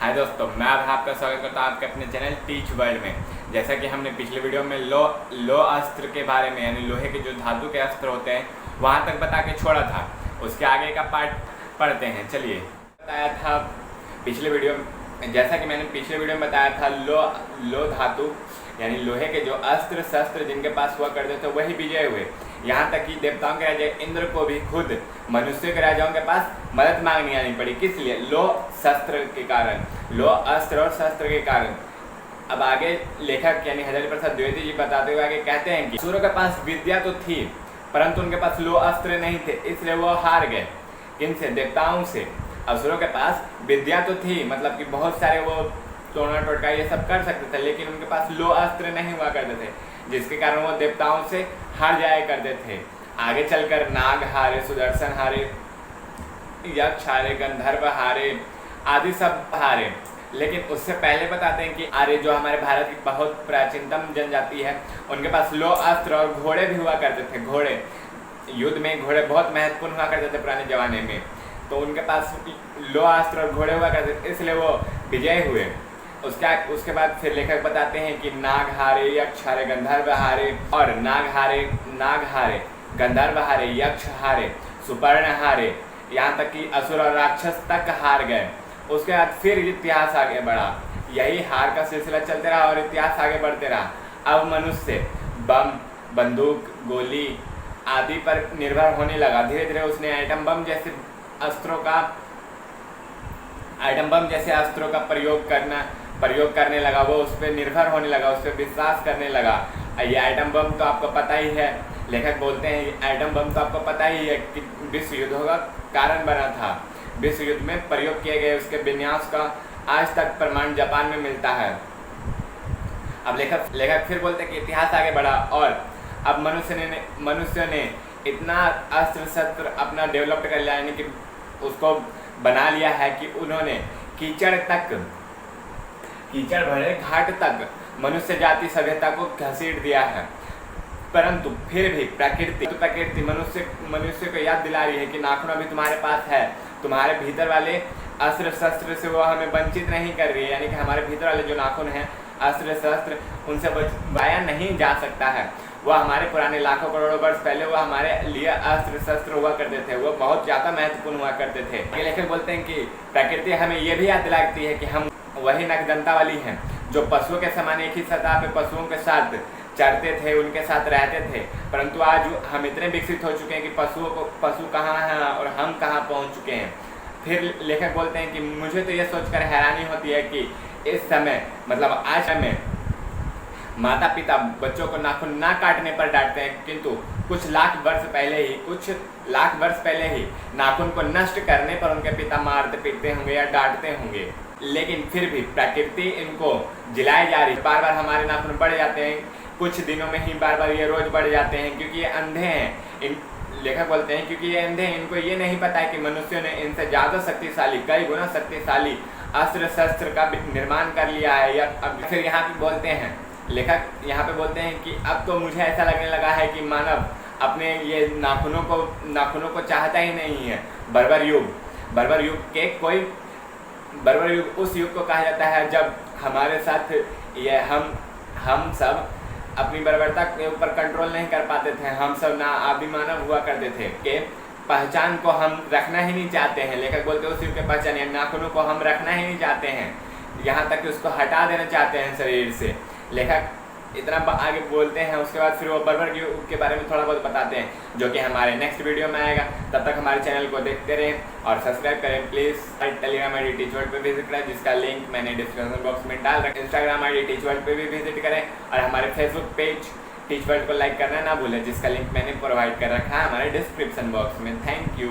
हाय दोस्तों, मैं अब आपका स्वागत करता हूँ आपके अपने चैनल टीच वर्ल्ड में। जैसा कि हमने पिछले वीडियो में लो अस्त्र के बारे में, यानी लोहे के जो धातु के अस्त्र होते हैं वहाँ तक बता के छोड़ा था। उसके आगे का पार्ट पढ़ते हैं। चलिए, बताया था पिछले वीडियो में, जैसा कि मैंने पिछले वीडियो में बताया था, लो धातु यानी लोहे के जो अस्त्र शस्त्र जिनके पास हुआ करते थे वही विजय हुए। यहाँ तक कि देवताओं के राजा इंद्र को भी खुद मनुष्य के राजाओं के पास मदद मांगनी आनी पड़ी। किस लिए? लो शस्त्र के कारण, लो अस्त्र और शस्त्र के कारण। अब आगे लेखक यानी हजारी प्रसाद द्विवेदी जी बताते हुए आगे कहते हैं कि असुरों के पास विद्या तो थी परंतु उनके पास लो अस्त्र नहीं थे, इसलिए वो हार गए। किनसे? देवताओं से। असुरों के पास विद्या तो थी, मतलब कि बहुत सारे वो टोना टोटका ये सब कर सकते थे, लेकिन उनके पास लो अस्त्र नहीं हुआ करते थे, जिसके कारण वो देवताओं से हार जाया करते थे। आगे चलकर नाग हारे, सुदर्शन हारे, यक्ष हारे, गंधर्व हारे, आदि सब हारे। लेकिन उससे पहले बताते हैं कि आर्य जो हमारे भारत की बहुत प्राचीनतम जनजाति है, उनके पास लो अस्त्र और घोड़े भी हुआ करते थे। घोड़े, युद्ध में घोड़े बहुत महत्वपूर्ण हुआ करते थे पुराने जमाने में, तो उनके पास लो अस्त्र और घोड़े हुआ करते थे, इसलिए वो विजय हुए। उसके बाद फिर लेखक बताते हैं कि नाग हारे, यक्ष हारे, गंधर्व हारे, और नाग हारे, गंधर्व हारे, यक्ष हारे, सुपर्ण हारे, यहाँ तक कि असुर और राक्षस तक हार गए। उसके बाद फिर इतिहास आगे बढ़ा, यही हार का सिलसिला चलते रहा और इतिहास आगे बढ़ते रहा। अब मनुष्य बम, बंदूक, गोली आदि पर निर्भर होने लगा। धीरे धीरे उसने एटम बम जैसे अस्त्रों का प्रयोग करने लगा। वो उस पर निर्भर होने लगा, उस पर विश्वास करने लगा। ये एटम बम तो आपको पता ही है, लेखक बोलते हैं एटम बम तो आपको पता ही है कि विश्व युद्धों का कारण बना था। विश्व युद्ध में प्रयोग किए गए उसके विन्यास का आज तक प्रमाण जापान में मिलता है। अब लेखक फिर बोलते हैं कि इतिहास आगे बढ़ा और अब मनुष्य ने इतना अस्त्र शस्त्र अपना डेवलप कर लिया, यानी कि उसको बना लिया है कि उन्होंने कीचड़ भरे घाट तक मनुष्य जाति सभ्यता को घसीट दिया है। परंतु फिर भी प्रकृति मनुष्य को याद दिला रही है कि नाखून अभी तुम्हारे पास है, तुम्हारे भीतर वाले अस्त्र शस्त्र से वो हमें वंचित नहीं कर रही है। यानी कि हमारे भीतर वाले जो नाखून हैं, अस्त्र शस्त्र, उनसे बचाया नहीं जा सकता है। वह हमारे पुराने लाखों करोड़ों वर्ष पहले वो हमारे लिए अस्त्र शस्त्र हुआ करते थे, वो बहुत ज़्यादा महत्वपूर्ण हुआ करते थे। ये लेखक बोलते हैं कि प्रकृति हमें ये भी याद दिलाती है कि हम वही नखदंता वाली हैं जो पशुओं के समान एक ही सतह पे पशुओं के साथ चरते थे, उनके साथ रहते थे। परंतु आज हम इतने विकसित हो चुके हैं कि पशु कहाँ हैं और हम कहाँ पहुँच चुके हैं। फिर लेखक बोलते हैं कि मुझे तो ये सोचकर हैरानी होती है कि इस समय, मतलब आज समय, माता पिता बच्चों को नाखून ना काटने पर डांटते हैं, किंतु कुछ लाख वर्ष पहले ही नाखून को नष्ट करने पर उनके पिता मारते पीटते होंगे या डांटते होंगे। लेकिन फिर भी प्रकृति इनको जिलाए जा रही है। बार बार हमारे नाखून बढ़ जाते हैं, कुछ दिनों में ही बार बार ये रोज बढ़ जाते हैं, क्योंकि ये अंधे हैं। लेखक बोलते हैं क्योंकि ये अंधे हैं, इनको ये नहीं पता है कि मनुष्यों ने इनसे ज़्यादा शक्तिशाली, कई गुना शक्तिशाली अस्त्र शस्त्र का निर्माण कर लिया है। या अब फिर यहाँ पे बोलते हैं, लेखक यहाँ पे बोलते हैं कि अब तो मुझे ऐसा लगने लगा है कि मानव अपने ये नाखूनों को चाहता ही नहीं है। बर्बर युग उस युग को कहा जाता है जब हमारे साथ ये हम सब अपनी बर्बरता के ऊपर कंट्रोल नहीं कर पाते थे। हम सब ना आदि मानव हुआ करते थे कि पहचान को हम रखना ही नहीं चाहते हैं। लेखक बोलते हैं उस युग के पहचान या नाखूनों को हम रखना ही नहीं चाहते हैं, यहाँ तक कि उसको हटा देना चाहते हैं शरीर से। लेखक इतना आगे बोलते हैं, उसके बाद फिर वो बर्बर युग के बारे में थोड़ा बहुत बताते हैं, जो कि हमारे नेक्स्ट वीडियो में आएगा। तब तक हमारे चैनल को देखते रहें और सब्सक्राइब करें please. Telegram I D teach world पे विजिट करें, जिसका लिंक मैंने डिस्क्रिप्शन बॉक्स में डाल रखा है। Instagram I D teach world पे भी विजिट करें और हमारे फेसबुक पेज टीच वर्ल्ड को लाइक करना ना भूलें, जिसका लिंक मैंने प्रोवाइड कर रखा है हमारे डिस्क्रिप्शन बॉक्स में। Thank you.